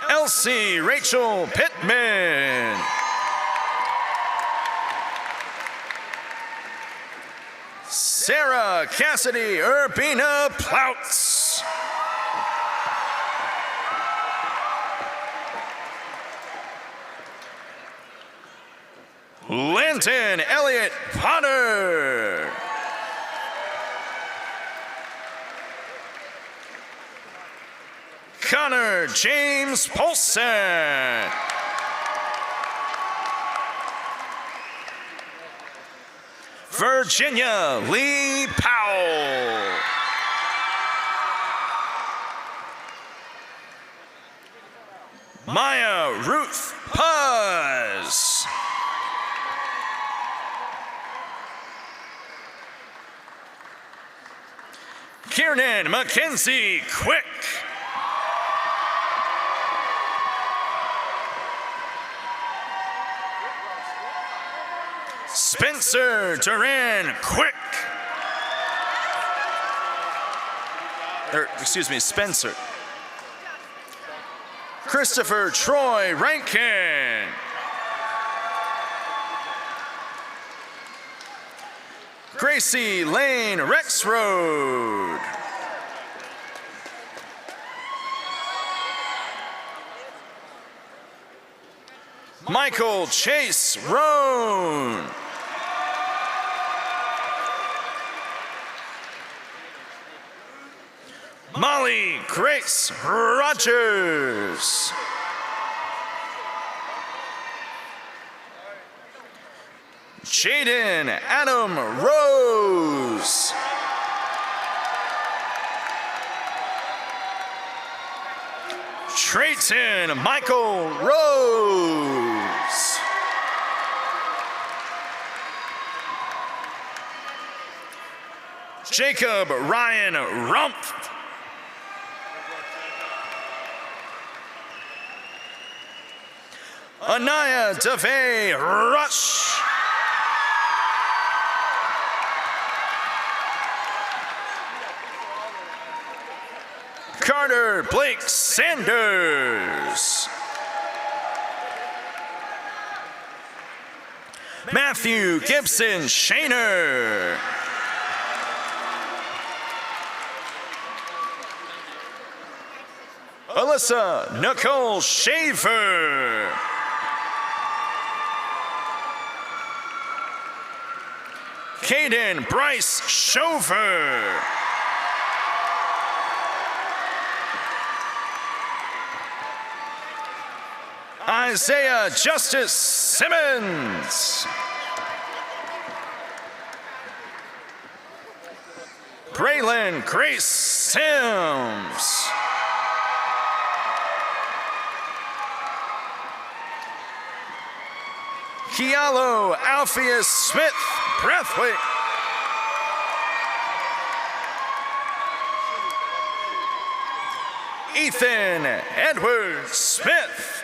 Elsie Rachel Pittman. Sarah Cassidy Urbina Plouts. Landon Elliott Potter. Connor James Polson. Virginia Lee Powell. Maya Ruth Puz. Kiernan Mackenzie Quick. Spencer Duran Quick. Spencer. Christopher Troy Rankin. Gracie Lane Rexroad. Michael Chase Roan. Molly Grace Rogers. Jaden Adam Rose. Trayton Michael Rose. Jacob Ryan Rumpf. Anaya DeVay Rush. Carter Blake Sanders. Matthew Gibson Shaner. Alyssa Nicole Schaefer. Caden Bryce Schover. Isaiah Justice Simmons. Braylon Grace Sims. Kialo Alpheus Smith Breathwaite. Ethan Edward Smith.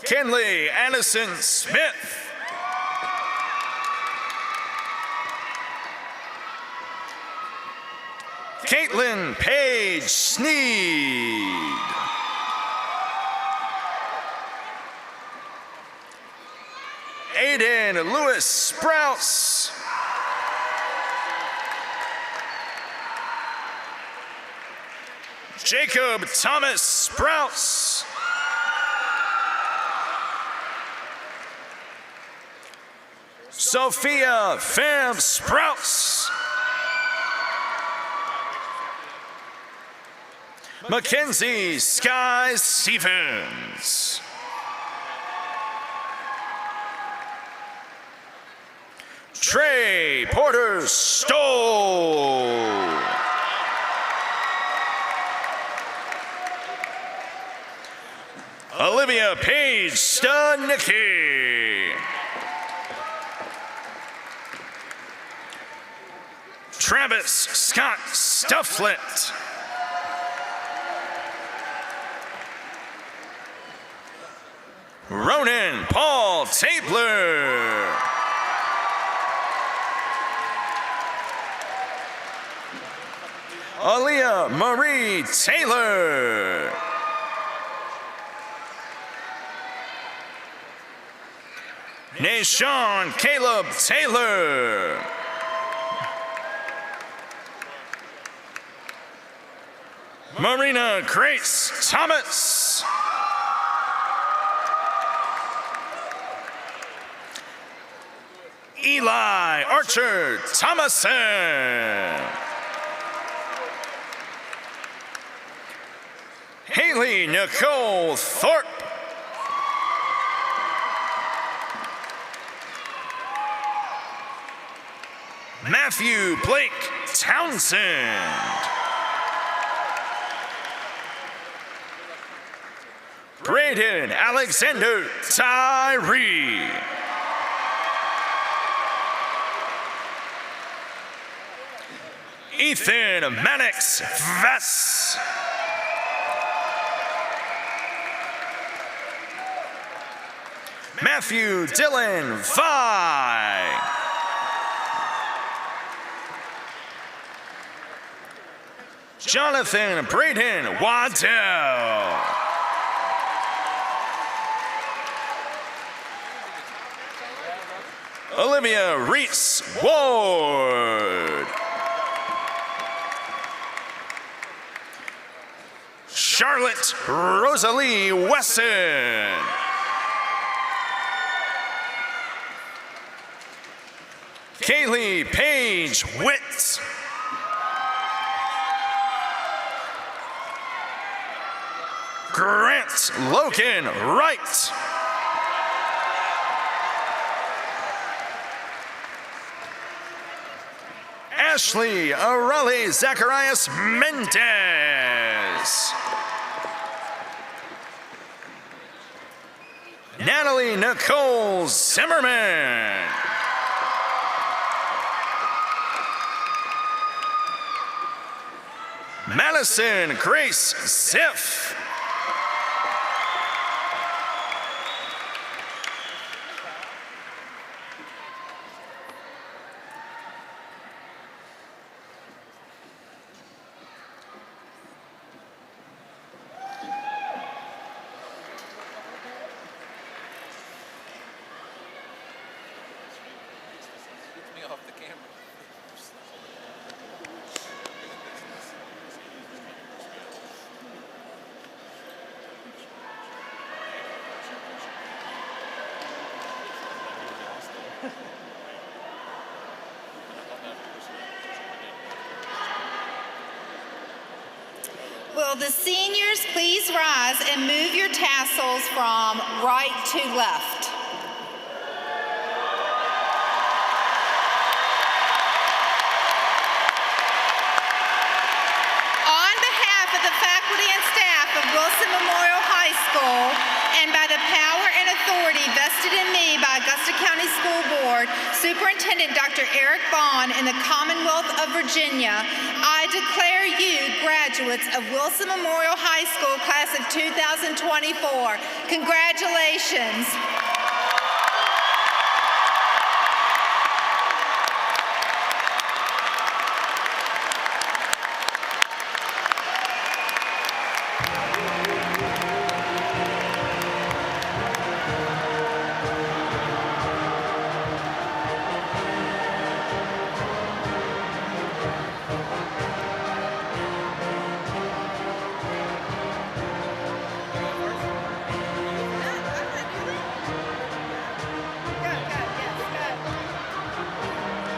Kenley Addison Smith. Caitlin Page Sneed. Aiden Lewis Sprouse. Jacob Thomas Sprouse. Sophia Pham Sprouse. Mackenzie Sky Stevens. Trey Porter Stoll. Olivia Page Studnicki. Travis Scott Stufflet. Ronan Paul Tabler. Aaliyah Marie Taylor. Nashawn Caleb Taylor. Marina Grace Thomas. Eli Archer Thomason. Haley Nicole Thorpe. Matthew Blake Townsend. Braden Alexander Tyree. Ethan Mannix Vess. Matthew Dillon Vi. Jonathan Braden Waddell. Olivia Reese Ward. Charlotte Rosalie Wesson. Kaylee Paige Witt. Grant Logan Wright. Ashley Arale Zacharias Mendez. Natalie Nicole Zimmerman. Madison Grace Ziff. Will the seniors please rise and move your tassels from right to left? On behalf of the faculty and staff of Wilson Memorial High School, and by the power and authority vested in me by Augusta County School Board, Superintendent Dr. Eric Bond and the Commonwealth of Virginia, I declare you graduates of Wilson Memorial High School class of 2024. Congratulations.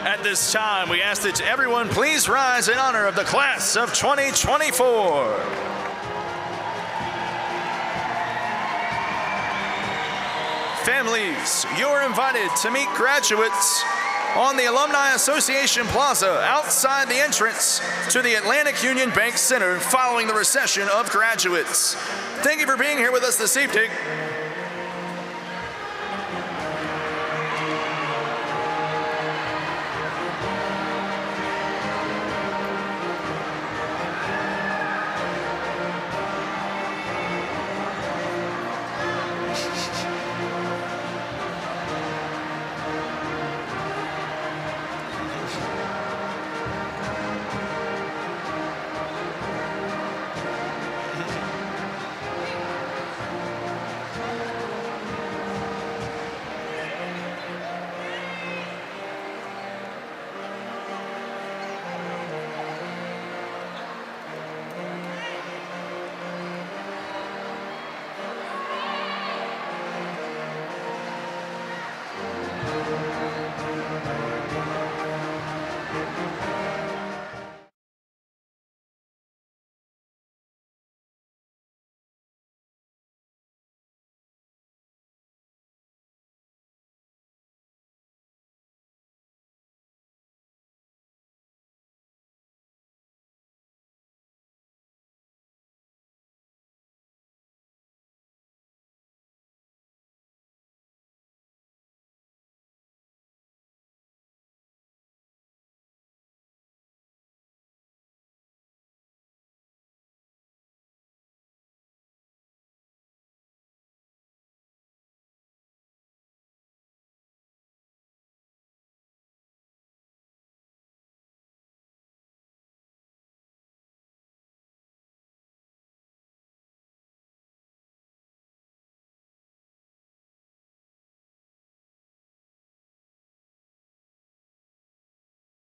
At this time, we ask that everyone please rise in honor of the class of 2024. Families, you're invited to meet graduates on the Alumni Association Plaza outside the entrance to the Atlantic Union Bank Center following the recession of graduates. Thank you for being here with us this evening.